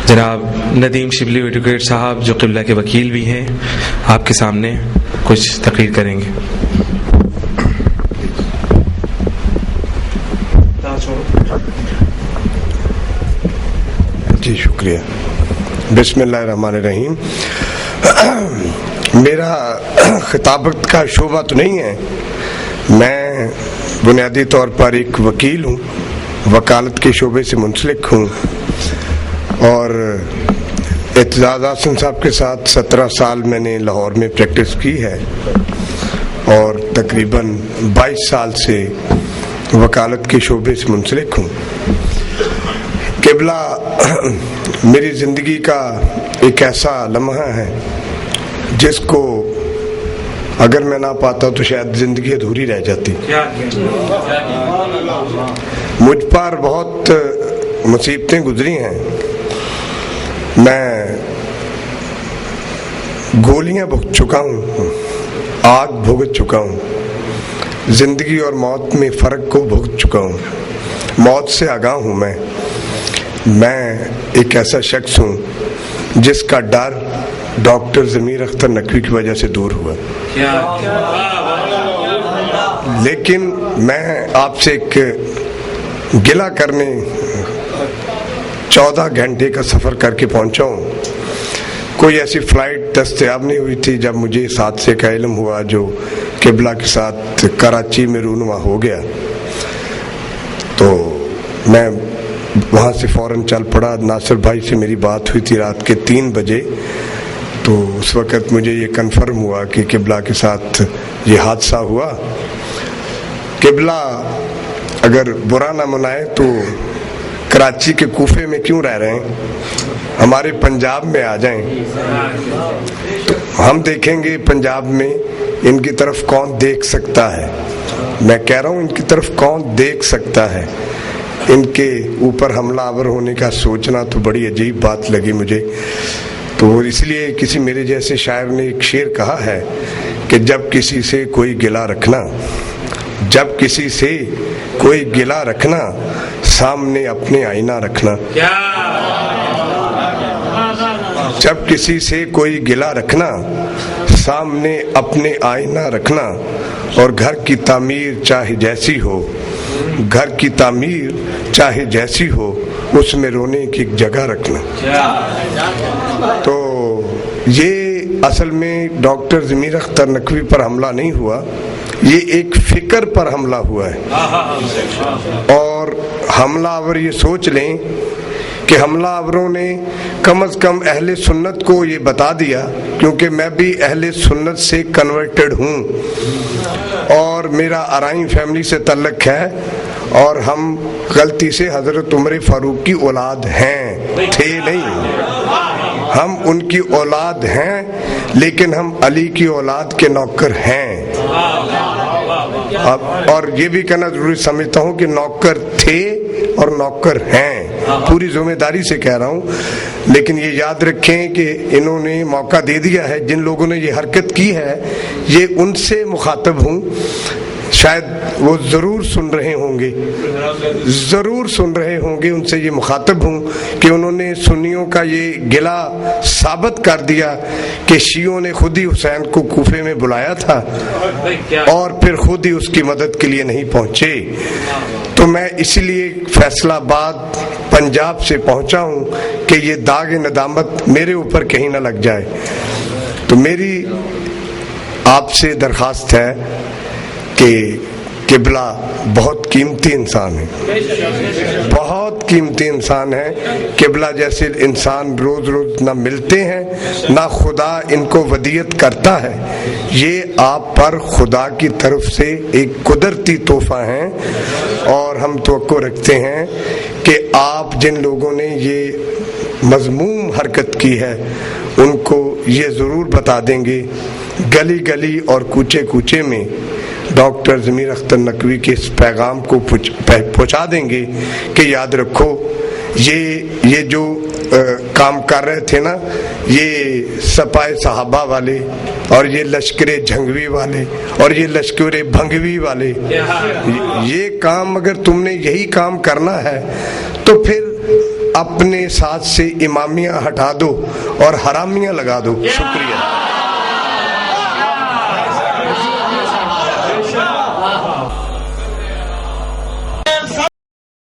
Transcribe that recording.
جناب ندیم شبلی ایڈوکیٹ صاحب جو قبلہ کے وکیل بھی ہیں، آپ کے سامنے کچھ تقریر کریں گے. جی شکریہ. بسم اللہ الرحمن الرحیم. میرا خطابت کا شعبہ تو نہیں ہے، میں بنیادی طور پر ایک وکیل ہوں، وکالت کے شعبے سے منسلک ہوں، اور اعتزاز حسن صاحب کے ساتھ 17 سال میں نے لاہور میں پریکٹس کی ہے، اور تقریباً 22 سال سے وکالت کے شعبے سے منسلک ہوں. قبلہ میری زندگی کا ایک ایسا لمحہ ہے جس کو اگر میں نہ پاتا تو شاید زندگی ادھوری رہ جاتی. مجھ پر بہت مصیبتیں گزری ہیں. میں گولیاں بھگت چکا ہوں، آگ بھگت چکا ہوں، زندگی اور موت میں فرق کو بھگت چکا ہوں، موت سے آگاہ ہوں. میں ایک ایسا شخص ہوں جس کا ڈر ڈاکٹر ضمیر اختر نقوی کی وجہ سے دور ہوا. لیکن میں آپ سے ایک گلہ کرنے 14 گھنٹے کا سفر کر کے پہنچا ہوں. کوئی ایسی فلائٹ دستیاب نہیں ہوئی تھی. جب مجھے اس حادثے کا علم ہوا جو قبلہ کے ساتھ کراچی میں رونما ہو گیا، تو میں وہاں سے فوراً چل پڑا. ناصر بھائی سے میری بات ہوئی تھی رات کے 3 بجے، تو اس وقت مجھے یہ کنفرم ہوا کہ قبلہ کے ساتھ یہ حادثہ ہوا. قبلہ اگر برا نہ منائے تو کراچی کے کوفے میں کیوں رہ رہے ہیں، ہمارے پنجاب میں آ جائیں، ہم دیکھیں گے پنجاب میں ان کی طرف کون دیکھ سکتا ہے. میں کہہ رہا ہوں ان کی طرف کون دیکھ سکتا ہے. ان کے اوپر حملہ آور ہونے کا سوچنا تو بڑی عجیب بات لگی مجھے. تو اس لیے کسی میرے جیسے شاعر نے ایک شعر کہا ہے کہ جب کسی سے کوئی گلہ رکھنا، جب کسی سے کوئی گلہ رکھنا، سامنے اپنے آئینہ رکھنا. جب کسی سے کوئی گلہ رکھنا، سامنے اپنے آئینہ رکھنا، اور گھر کی تعمیر چاہے جیسی ہو، گھر کی تعمیر چاہے جیسی ہو، اس میں رونے کی ایک جگہ رکھنا. تو یہ اصل میں ڈاکٹر ضمیر اختر نقوی پر حملہ نہیں ہوا، یہ ایک فکر پر حملہ ہوا ہے. اور حملہ آور یہ سوچ لیں کہ حملہ آوروں نے کم از کم اہل سنت کو یہ بتا دیا، کیونکہ میں بھی اہل سنت سے کنورٹڈ ہوں اور میرا ارائیں فیملی سے تعلق ہے، اور ہم غلطی سے حضرت عمر فاروق کی اولاد ہیں، تھے نہیں، ہم ان کی اولاد ہیں، لیکن ہم علی کی اولاد کے نوکر ہیں. اور یہ بھی کہنا ضروری سمجھتا ہوں کہ نوکر تھے اور نوکر ہیں، پوری ذمہ داری سے کہہ رہا ہوں. لیکن یہ یاد رکھیں کہ انہوں نے موقع دے دیا ہے. جن لوگوں نے یہ حرکت کی ہے یہ ان سے مخاطب ہوں، شاید وہ ضرور سن رہے ہوں گے، ضرور سن رہے ہوں گے، ان سے یہ مخاطب ہوں کہ انہوں نے سنیوں کا یہ گلہ ثابت کر دیا کہ شیعوں نے خود ہی حسین کو کوفے میں بلایا تھا اور پھر خود ہی اس کی مدد کے لیے نہیں پہنچے. تو میں اسی لیے فیصلہ آباد پنجاب سے پہنچا ہوں کہ یہ داغ ندامت میرے اوپر کہیں نہ لگ جائے. تو میری آپ سے درخواست ہے کہ قبلہ بہت قیمتی انسان ہے، بہت قیمتی انسان ہے. قبلہ جیسے انسان روز روز نہ ملتے ہیں، نہ خدا ان کو ودیعت کرتا ہے. یہ آپ پر خدا کی طرف سے ایک قدرتی تحفہ ہیں، اور ہم توقع رکھتے ہیں کہ آپ جن لوگوں نے یہ مذموم حرکت کی ہے ان کو یہ ضرور بتا دیں گے، گلی گلی اور کوچے کوچے میں ڈاکٹر ضمیر اختر نقوی کے اس پیغام کو پہنچا دیں گے کہ یاد رکھو یہ جو کام کر رہے تھے نا، یہ سپاہ صحابہ والے اور یہ لشکر جھنگوی والے اور یہ لشکر بھنگوی والے، یہ کام اگر تم نے یہی کام کرنا ہے تو پھر اپنے ساتھ سے امامیاں ہٹا دو اور حرامیاں لگا دو. شکریہ.